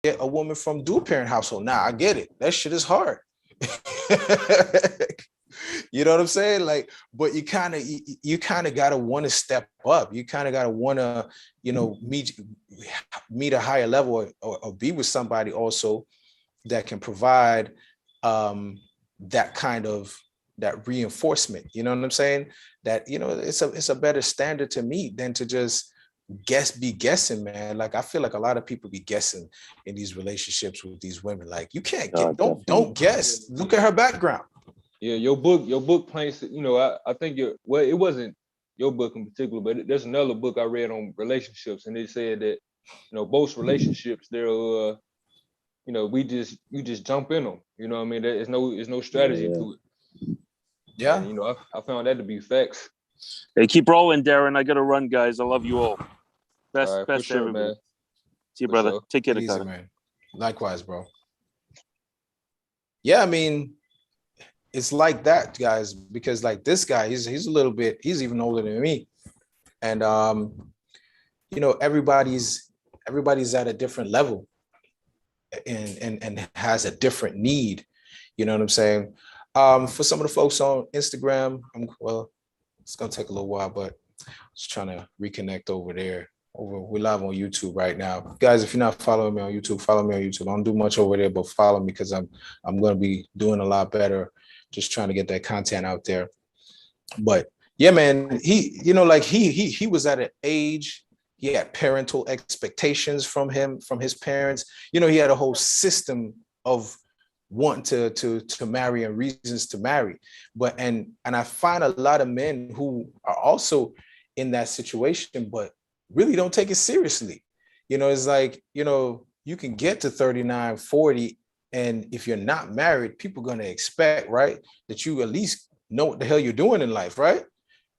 get a woman from dual parent household. Now I get it. That shit is hard. You know what I'm saying? Like, but you kind of gotta want to step up. You kind of gotta want to, meet a higher level, or be with somebody also that can provide that kind of that reinforcement. You know what I'm saying? That it's a better standard to meet than to just be guessing, man. Like I feel like a lot of people be guessing in these relationships with these women. Like you can't don't guess. Look at her background. Yeah, your book paints. I think it wasn't your book in particular, but there's another book I read on relationships, and it said that both relationships they're you just jump in them. You know what I mean? There's no strategy to it. Yeah. And, I found that to be facts. Hey, keep rolling, Darren. I gotta run, guys. I love you all. Best for sure, everybody. man. See you, brother. Sure. Take care, easy, man. Likewise, bro. Yeah, I mean, it's like that, guys, because like this guy, he's even older than me, and everybody's at a different level, and has a different need. You know what I'm saying? For some of the folks on Instagram, it's gonna take a little while, but just trying to reconnect over there. We're live on YouTube right now, guys. If you're not following me on YouTube, follow me on YouTube. I don't do much over there, but follow me because I'm going to be doing a lot better, just trying to get that content out there. But yeah, man, he was at an age, he had parental expectations from his parents. He had a whole system of wanting to marry and reasons to marry. But and I find a lot of men who are also in that situation, but really don't take it seriously. It's like, you can get to 39, 40, and if you're not married, people are going to expect, right, that you at least know what the hell you're doing in life, right?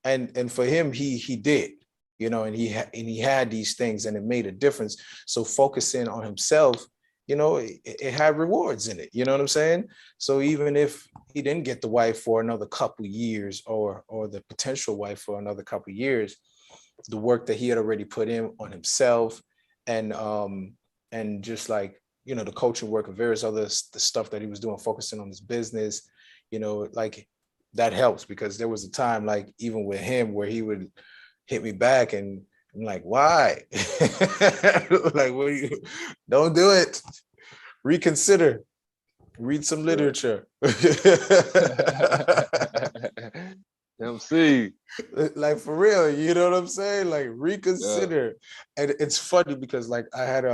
And for him, he did, and he had these things, and it made a difference. So focusing on himself, it had rewards in it. You know what I'm saying? So even if he didn't get the wife for another couple of years, or the potential wife for another couple of years, the work that he had already put in on himself, and just like, the coaching work and various other the stuff that he was doing, focusing on his business, like that helps, because there was a time, like even with him, where he would hit me back, and I'm like, why? Like, what don't do it. Reconsider. Read some literature. MC. Like, for real, you know what I'm saying? Like, reconsider. Yeah. And it's funny because like I had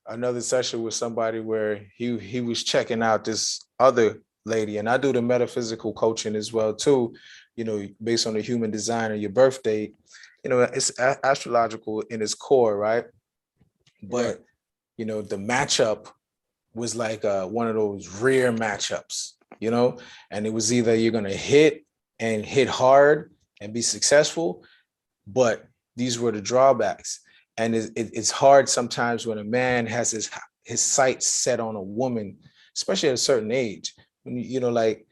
another session with somebody where he was checking out this other lady, and I do the metaphysical coaching as well too, based on the human design of your birth date. It's astrological in its core, right? But the matchup was like one of those rare matchups, and it was either you're gonna hit hard and be successful, but these were the drawbacks. And it's hard sometimes when a man has his sights set on a woman, especially at a certain age, when like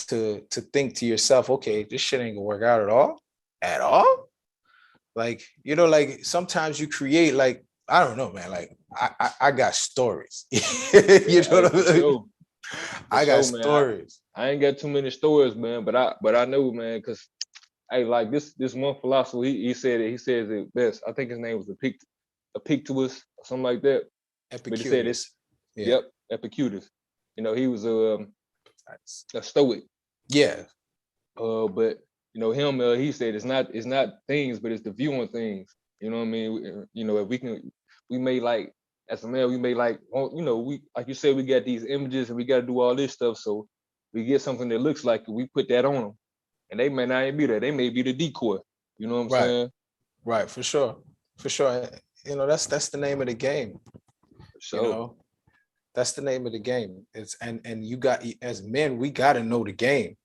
to think to yourself, okay, this shit ain't gonna work out at all. Like, like sometimes you create, like, I don't know, man, like I got stories. You know what I mean? I got stories. I ain't got too many stories, man, but I know, man, because hey, like this one philosopher, he said it. He says it best. I think his name was Epictetus or something like that. Epicurus. But he said it's Yep, Epictetus. He was a Stoic. Yeah. But him, he said it's not things, but it's the view on things. You know what I mean? If we may like, as a man, we may like, we, like you said, we got these images and we got to do all this stuff. So we get something that looks like it, we put that on them, and they may not even be there. They may be the decoy. You know what I'm saying? Right, for sure. That's the name of the game. So that's the name of the game. It's and you got, as men, we got to know the game.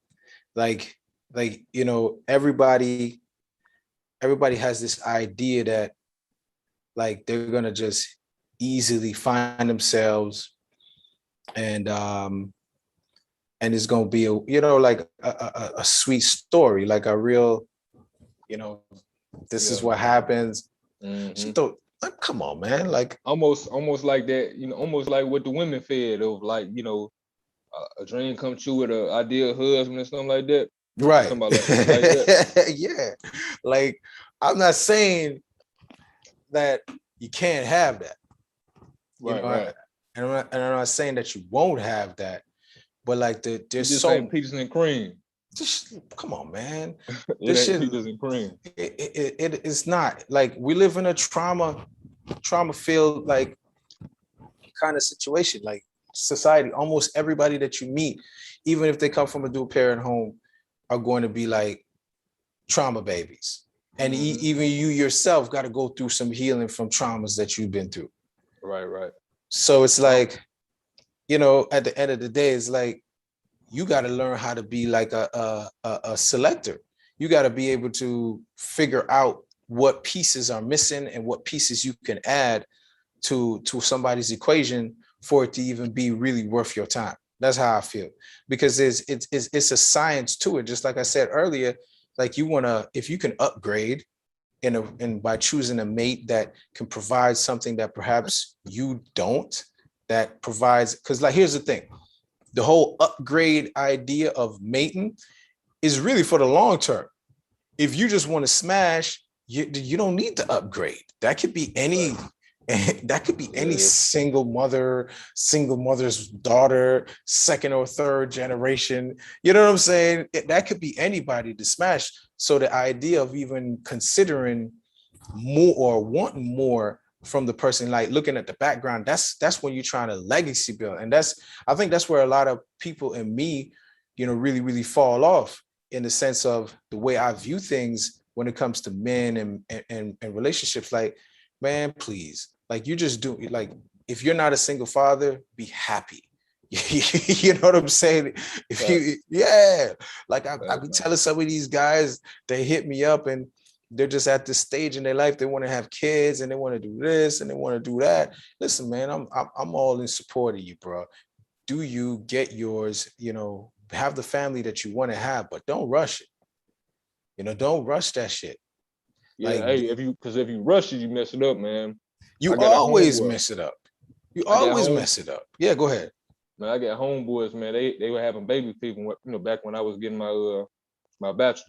Like everybody has this idea that like they're gonna just easily find themselves, and it's gonna be like a sweet story, like a real, this is what happens. Mm-hmm. Like, come on, man. Like, almost like that, almost like what the women fed of, like, a dream come true with an ideal husband and something like that. right. Something like that. Yeah. Like, I'm not saying that you can't have that. You Right, know, right. and I'm not saying that you won't have that, but like It there's just so ain't peaches and cream. just come on, man. It This ain't shit peaches and cream. it's not like we live in a trauma filled like kind of situation. Like society, almost everybody that you meet, even if they come from a dual parent home, are going to be like trauma babies. And even you yourself got to go through some healing from traumas that you've been through. Right, right. So it's like, at the end of the day, it's like you got to learn how to be like a selector. You got to be able to figure out what pieces are missing and what pieces you can add to somebody's equation for it to even be really worth your time. That's how I feel, because it's a science to it. Just like I said earlier, like if you can upgrade and by choosing a mate that can provide something that perhaps you don't, that provides, because like here's the thing, the whole upgrade idea of mating is really for the long term. If you just want to smash, you don't need to upgrade. That could be any single mother's daughter, second or third generation. You know what I'm saying? That could be anybody to smash. So the idea of even considering more or wanting more from the person, like looking at the background, that's when you're trying to legacy build. And I think that's where a lot of people and me, really, really fall off, in the sense of the way I view things when it comes to men and relationships. Like, man, please, like you just do, like, if you're not a single father, be happy. You know what I'm saying? Like I be telling some of these guys, they hit me up and they're just at this stage in their life. They want to have kids and they want to do this and they want to do that. Listen, man, I'm all in support of you, bro. Do you get yours? Have the family that you want to have, but don't rush it. Don't rush that shit. Yeah, like, hey, if you rush it, you mess it up, man. You always mess it up. You always mess it up. Yeah, go ahead. Man, I got homeboys, man. They were having baby people, back when I was getting my bachelor's.